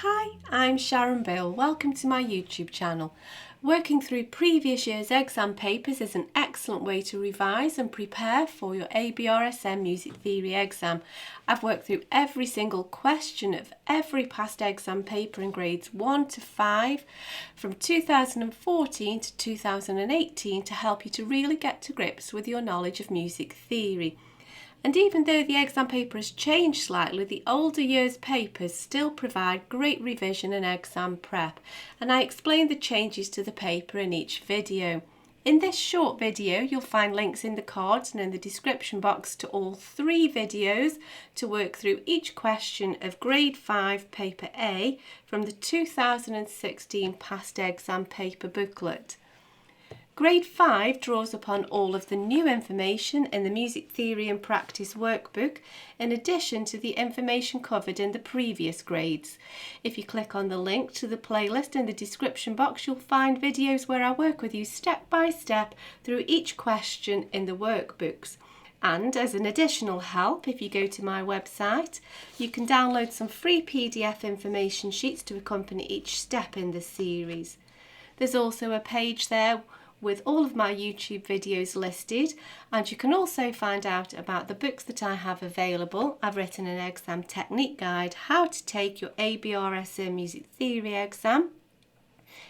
Hi, I'm Sharon. Welcome to my YouTube channel. Working through previous year's exam papers is an excellent way to revise and prepare for your ABRSM Music Theory exam. I've worked through every single question of every past exam paper in grades 1 to 5 from 2014 to 2018 to help you to really get to grips with your knowledge of music theory. And even though the exam paper has changed slightly, the older year's papers still provide great revision and exam prep, and I explain the changes to the paper in each video. In this short video, you'll find links in the cards and in the description box to all 3 videos to work through each question of Grade 5 Paper A from the 2016 past exam paper booklet. Grade 5 draws upon all of the new information in the Music Theory and Practice workbook, in addition to the information covered in the previous grades. If you click on the link to the playlist in the description box, you'll find videos where I work with you step by step through each question in the workbooks. And as an additional help, if you go to my website, you can download some free PDF information sheets to accompany each step in the series. There's also a page there with all of my YouTube videos listed, and you can also find out about the books that I have available. I've written an exam technique guide, how to take your ABRSM Music Theory exam.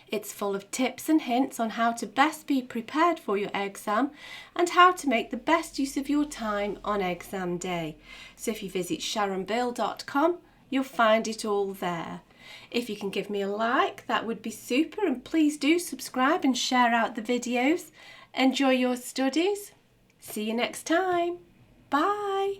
It's full of tips and hints on how to best be prepared for your exam and how to make the best use of your time on exam day. So if you visit sharonbill.com, you'll find it all there. If you can give me a like, that would be super, and please do subscribe and share out the videos. Enjoy your studies. See you next time. Bye.